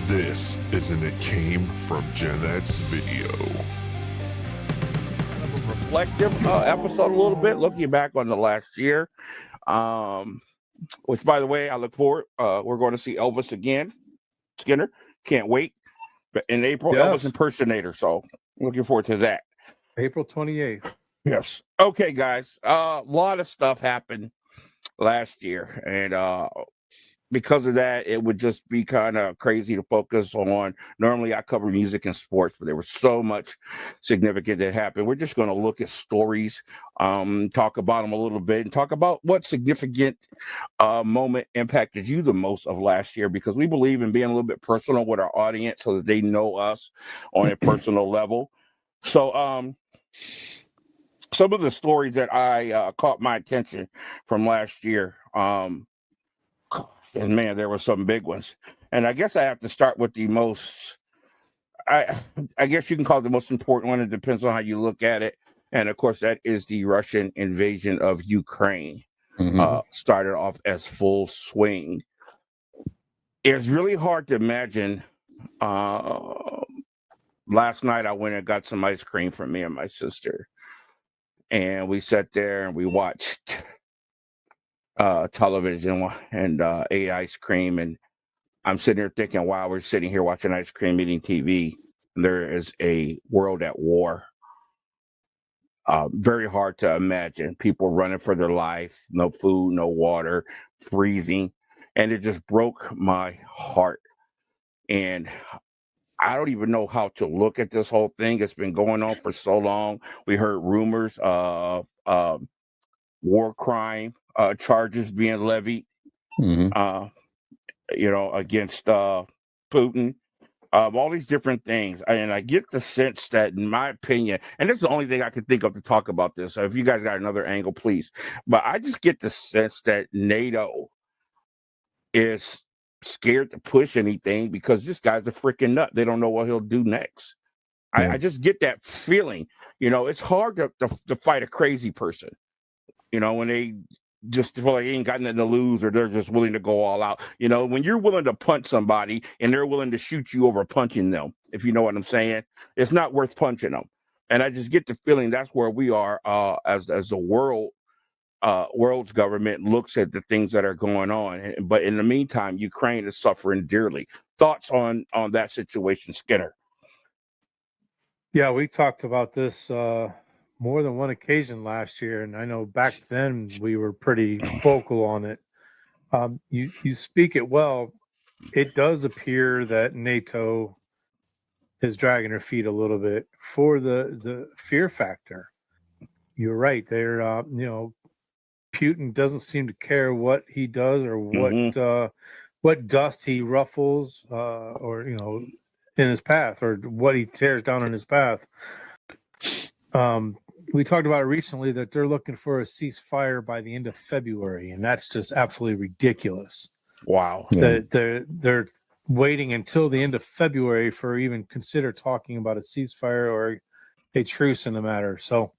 This is an It Came From Gen X video. Kind of a reflective episode a little bit, looking back on the last year. Which, by the way, I look forward. We're going to see Elvis again. Skinner, can't wait. But in April, Yes. Elvis impersonator. So looking forward to that. April 28th. Yes. Okay, guys. A lot of stuff happened last year, and because of that, it would just be kind of crazy to focus on. Normally, I cover music and sports, but there was so much significant that happened. We're just going to look at stories, talk about them a little bit, and talk about what significant moment impacted you the most of last year, because we believe in being a little bit personal with our audience so that they know us on a personal level. So, some of the stories that I caught my attention from last year, and man, there were some big ones. And I guess I have to start with the most, I guess you can call it the most important one. It depends on how you look at it. And of course, that is the Russian invasion of Ukraine. Started off as full swing. It's really hard to imagine. Last night, I went and got some ice cream for me and my sister. And we sat there and we watched television and ate ice cream, and I'm sitting here thinking, wow, we're sitting here watching ice cream, eating TV. There is a world at war. Very hard to imagine. People running for their life, no food, no water, freezing, and it just broke my heart. And I don't even know how to look at this whole thing. It's been going on for so long. We heard rumors of war crime charges being levied, against Putin, all these different things. And I get the sense that, in my opinion, and this is the only thing I can think of to talk about this. So if you guys got another angle, please. But I just get the sense that NATO is scared to push anything because this guy's a freaking nut. They don't know what he'll do next. I just get that feeling. It's hard to fight a crazy person. When they just feel like they ain't got nothing to lose, or they're just willing to go all out. When you're willing to punch somebody and they're willing to shoot you over punching them, if you know what I'm saying, it's not worth punching them. And I just get the feeling that's where we are as the world's government looks at the things that are going on. But in the meantime, Ukraine is suffering dearly. Thoughts on that situation, Skinner? Yeah, we talked about this more than one occasion last year, and I know back then we were pretty vocal on it. You speak it well. It does appear that NATO is dragging her feet a little bit for the fear factor. You're right. They're Putin doesn't seem to care what he does or what dust he ruffles or in his path, or what he tears down in his path. We talked about it recently that they're looking for a ceasefire by the end of February, and that's just absolutely ridiculous. Wow. They're waiting until the end of February for even consider talking about a ceasefire or a truce in the matter. So,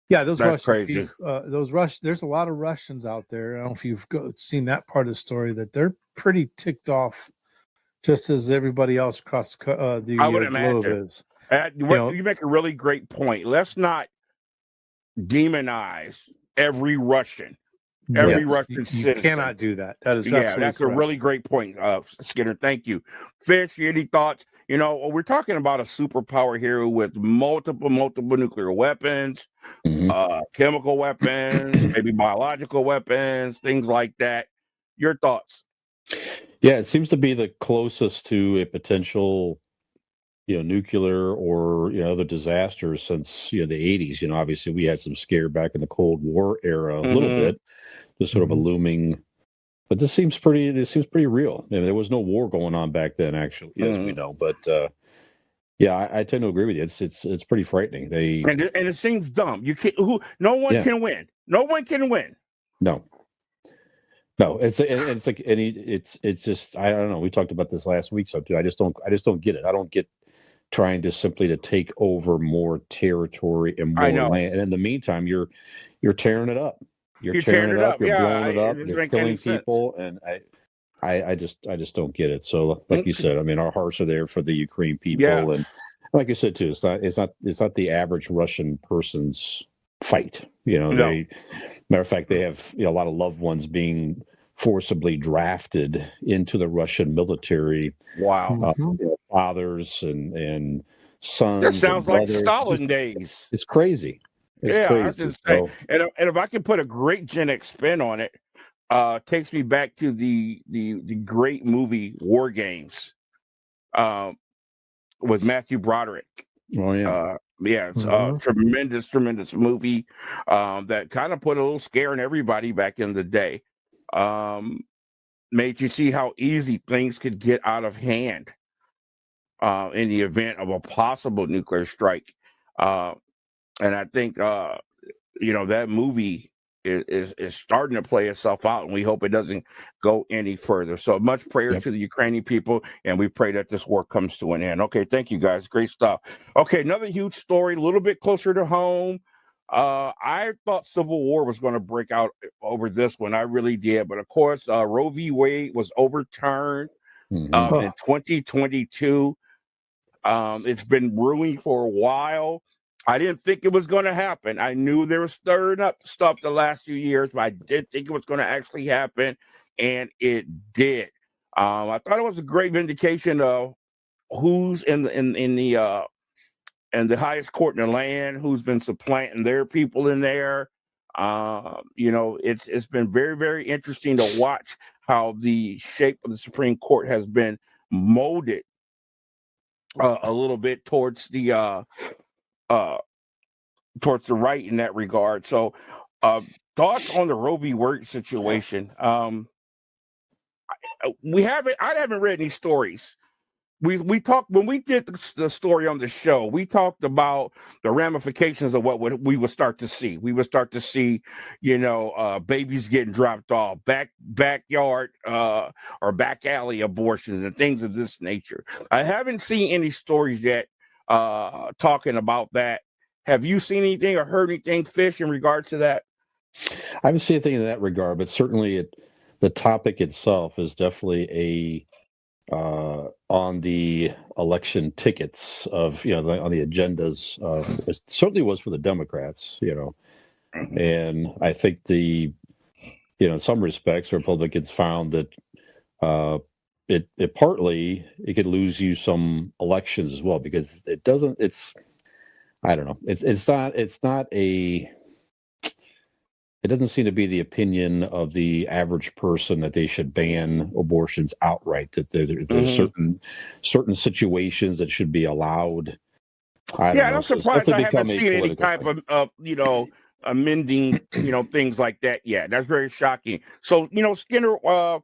yeah, those That's Russian crazy. There's a lot of Russians out there. I don't know if you've seen that part of the story, that they're pretty ticked off, just as everybody else across the I would globe imagine. is. You make a really great point. Let's not demonize every Russian. Every Russian citizen. You cannot do that. That is that's correct. a really great point, Skinner. Thank you. Fish, any thoughts? We're talking about a superpower here with multiple nuclear weapons, chemical weapons, maybe biological weapons, things like that. Your thoughts? Yeah, it seems to be the closest to a potential, nuclear or other disasters since the 80s. Obviously we had some scare back in the Cold War era a little bit, just sort of a looming. But this seems pretty real. There was no war going on back then, actually, as we know. But yeah, I tend to agree with you. It's pretty frightening. And it seems dumb. You can't. No one can win. No one can win. No. It's just, I don't know. We talked about this last week, so too. I just don't get it. I don't get trying to simply to take over more territory and more land. And in the meantime, you're tearing it up. You're tearing it up. You're blowing it up. You're killing people. And I just don't get it. So, like you said, I mean, our hearts are there for the Ukraine people, and Yes. like you said too, it's not the average Russian person's fight. You know, No. matter of fact, they have a lot of loved ones being forcibly drafted into the Russian military, Wow. Mhm. fathers and That sons and sounds like brothers. Stalin days. It's crazy. It's Yeah, I was crazy. just saying. So, And if I can put a great Gen X spin on it, takes me back to the great movie War Games, um, with Matthew Broderick. oh yeah, Yeah, it's a Mhm. tremendous movie, that kind of put a little scare in everybody back in the day. Um, made you see how easy things could get out of hand, in the event of a possible nuclear strike. Uh, and I think, that movie is starting to play itself out, and we hope it doesn't go any further. So much prayers yep. to the Ukrainian people, and we pray that this war comes to an end. Okay, thank you guys, great stuff. Okay, another huge story, a little bit closer to home. I thought civil war was going to break out over this one. I really did, but of course, Roe v. Wade was overturned, hmm in Oh, 2022. It's been brewing for a while. I didn't think it was going to happen. I knew they were stirring up stuff the last few years, but I did think it was going to actually happen, and it did. I thought it was a great vindication of who's in the highest court in the land, who's been supplanting their people in there. It's been very interesting to watch how the shape of the Supreme Court has been molded, a little bit uh, towards the right in that regard. So, uh, thoughts on the Roe v. Wade situation? I haven't read any stories. We talked when we did the story on the show. We talked about the ramifications of what we would start to see. We would start to see, babies getting dropped off, backyard, or back alley abortions and things of this nature. I haven't seen any stories yet, talking about that. Have you seen anything or heard anything, Fish, in regards to that? I haven't seen anything in that regard, but certainly the topic itself is definitely on the election tickets of on the agendas of it certainly was for the Democrats, Mhm. and I think in some respects Republicans found that uh, it partly it could lose you some elections as well because it doesn't it's I don't know it's not a it doesn't seem to be the opinion of the average person that they should ban abortions outright. That there's Mhm. certain situations that should be allowed. I don't Yeah, and know. I'm So it's surprised definitely I haven't become a seen any political type thing. of amending, things like that yet. That's very shocking. So, Skinner, one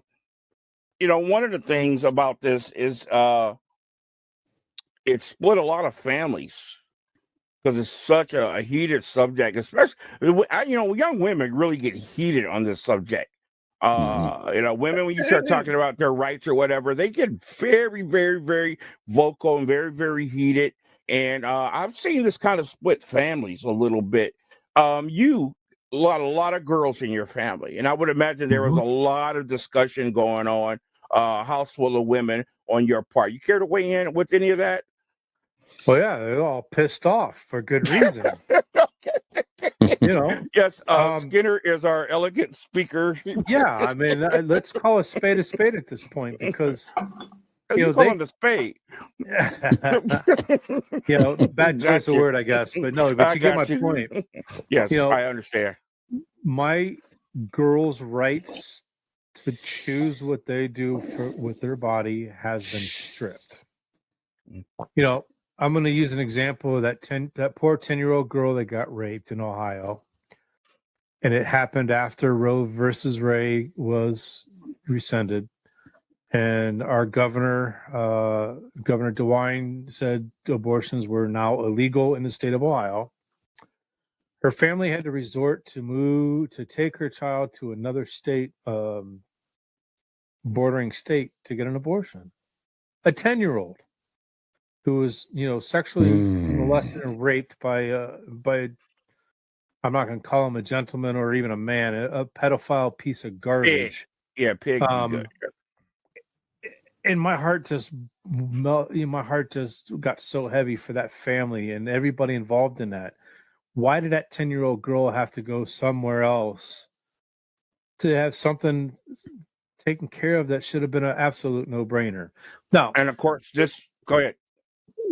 of the things about this is, it split a lot of families because it's such a heated subject, especially, young women really get heated on this subject. hmm Women, when you start talking about their rights or whatever, they get very vocal and very heated. And I've seen this kind of split families a little bit. You a lot of girls in your family, and I would imagine there was a mhm. lot of discussion going on, house full of women on your part. You care to weigh in with any of that? Well, yeah, they're all pissed off for good reason. You know, Yes, um, Skinner is our elegant speaker. yeah. I mean, let's call a spade at this point because You call they, him the spade. bad choice of Gotcha. word, I guess, but no, but I you get my got you. point. You Yes, know, I understand. my girls' rights to choose what they do with their body has been stripped. You know, I'm going to use an example of that poor 10-year-old girl that got raped in Ohio, and it happened after Roe versus Ray was rescinded, and our Governor DeWine, said abortions were now illegal in the state of Ohio. Her family had to resort to take her child to another state, bordering state, to get an abortion. A 10-year-old who was, sexually Mm. molested and raped by I'm not going to call him a gentleman or even a man, a pedophile piece of Pig. garbage. Yeah, pig be good. Um, and my heart just my heart just got so heavy for that family and everybody involved in that. Why did that 10-year-old girl have to go somewhere else to have something taken care of that should have been an absolute no-brainer? Now, And of course, go ahead.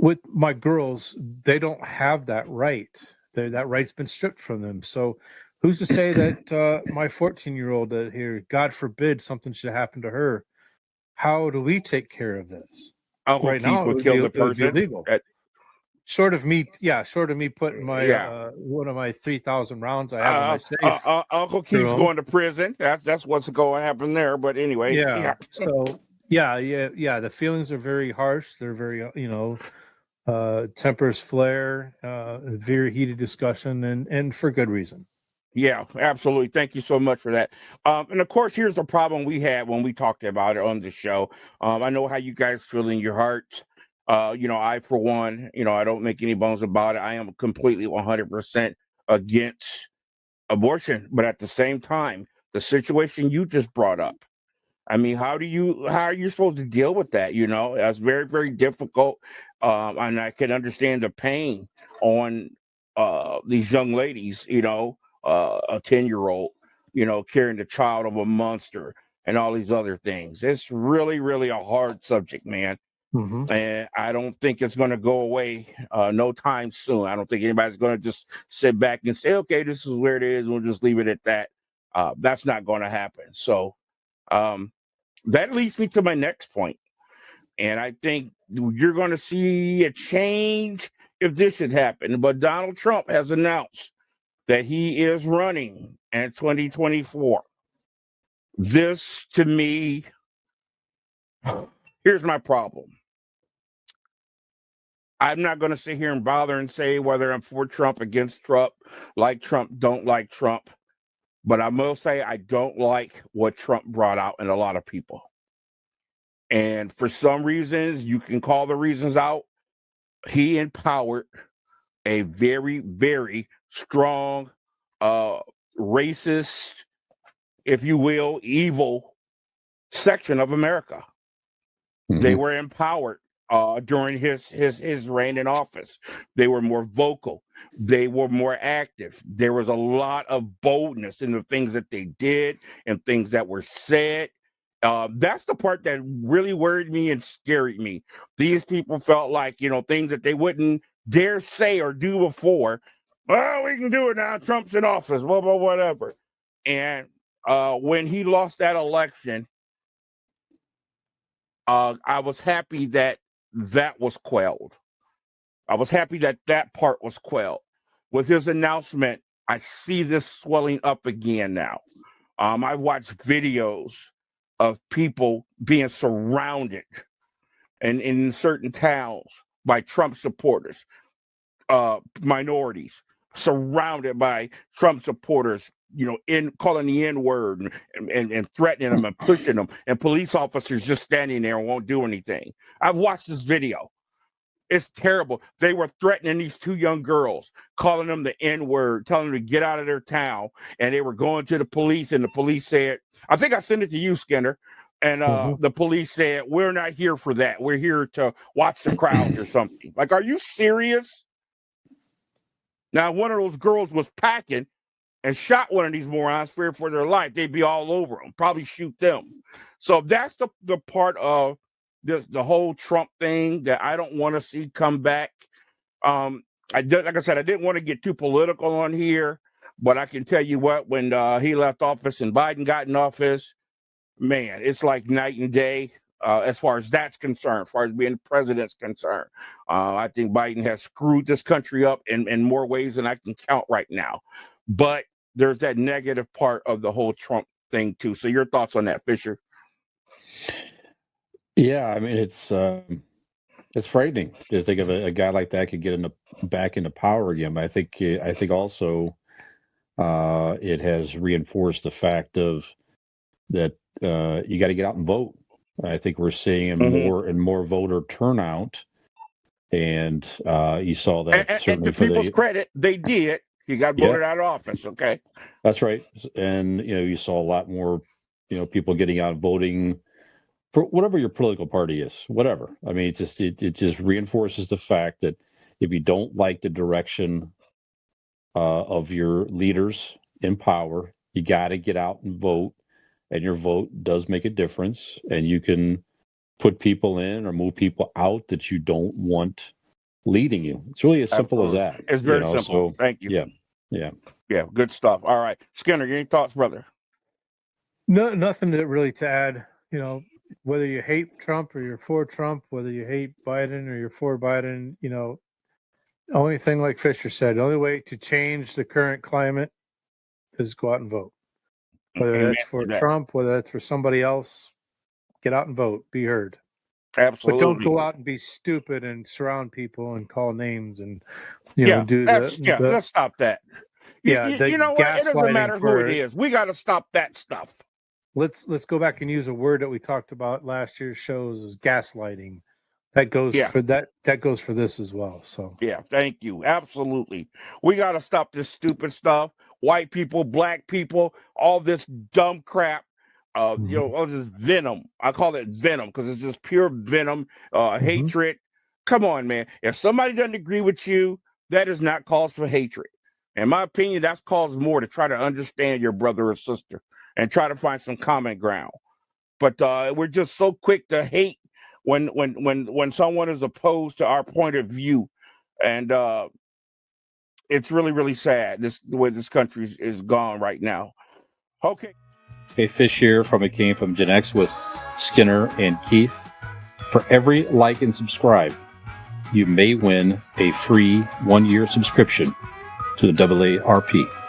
with my girls, they don't have that right. That right's been stripped from them. So who's to say that my 14-year-old here, God forbid something should happen to her? How do we take care of this? Uncle Right Keith now, would kill the it would be person. illegal. Short of me putting my one of my 3,000 rounds I have in my safe. Uncle Keith's going to prison. That's what's going to happen there. But anyway, yeah. So yeah. The feelings are very harsh. They're very tempers flare. Very heated discussion, and for good reason. Yeah, absolutely. Thank you so much for that. And of course, here's the problem we had when we talked about it on the show. I know how you guys feel in your heart. I, for one, I don't make any bones about it. I am completely 100% against abortion. But at the same time, the situation you just brought up, I mean, how are you supposed to deal with that? That's very, very difficult. And I can understand the pain on these young ladies, a 10-year-old, carrying the child of a monster and all these other things. It's really, really a hard subject, man. Mm-hmm. And I don't think it's going to go away no time soon. I don't think anybody's going to just sit back and say, okay, this is where it is. We'll just leave it at that. That's not going to happen. So that leads me to my next point. And I think you're going to see a change if this should happen. But Donald Trump has announced that he is running in 2024. This, to me, here's my problem. I'm not going to sit here and bother and say whether I'm for Trump, against Trump, like Trump, don't like Trump. But I will say I don't like what Trump brought out in a lot of people. And for some reasons, you can call the reasons out. He empowered a very, very strong, racist, if you will, evil section of America. Mm-hmm. They were empowered during his reign in office. They were more vocal. They were more active. There was a lot of boldness in the things that they did and things that were said. That's the part that really worried me and scared me. These people felt like, things that they wouldn't dare say or do before. Well, we can do it now. Trump's in office, blah, blah, whatever. And when he lost that election, I was happy that was quelled. I was happy that part was quelled. With his announcement, I see this swelling up again now. I watched videos of people being surrounded in certain towns by Trump supporters, minorities, surrounded by Trump supporters, calling the N-word and threatening them and pushing them, and police officers just standing there and won't do anything. I've watched this video. It's terrible. They were threatening these two young girls, calling them the N-word, telling them to get out of their town. And they were going to the police, and the police said, I think I sent it to you, Skinner. And the police said, we're not here for that. We're here to watch the crowds or something. Like, are you serious? Now, one of those girls was packing and shot one of these morons, feared for their life. They'd be all over them, probably shoot them. So that's the part of the whole Trump thing that I don't want to see come back. Like I said, I didn't want to get too political on here, but I can tell you what, when he left office and Biden got in office, man, it's like night and day as far as that's concerned, as far as being the president's concerned. I think Biden has screwed this country up in more ways than I can count right now. But there's that negative part of the whole Trump thing, too. So your thoughts on that, Fisher? Yeah, I mean, it's frightening to think of a guy like that could get back into power again. I think also it has reinforced the fact of that you got to get out and vote. I think we're seeing more and more voter turnout, and you saw that. And to people's credit, they did. He got voted out of office. Okay, that's right. And you saw a lot more people getting out voting for whatever your political party is, whatever. I mean, it just reinforces the fact that if you don't like the direction of your leaders in power, you got to get out and vote, and your vote does make a difference, and you can put people in or move people out that you don't want leading you. It's really as simple Absolutely. as that. It's very simple. So, Thank you. Yeah. Good stuff. All right, Skinner, any thoughts, brother? No, nothing really to add. Whether you hate Trump or you're for Trump, whether you hate Biden or you're for Biden, only thing like Fisher said, the only way to change the current climate is go out and vote. Whether Amen that's for to that. Trump, whether that's for somebody else, get out and vote, be heard. Absolutely. But don't go out and be stupid and surround people and call names and let's stop that. You know what? It doesn't matter who it is. We got to stop that stuff. Let's go back and use a word that we talked about last year's shows is gaslighting. That goes for that goes for this as well. So thank you. Absolutely. We got to stop this stupid stuff. White people, black people, all this dumb crap. All this venom. I call it venom because it's just pure venom, hatred. Come on, man. If somebody doesn't agree with you, that is not cause for hatred. In my opinion, that's cause more to try to understand your brother or sister and try to find some common ground. But we're just so quick to hate when someone is opposed to our point of view, and it's really, really sad the way this country is gone right now. Okay. Hey, Fish here from ItCameFromGenX with Skinner and Keith. For every like and subscribe, you may win a free 1-year subscription to the AARP.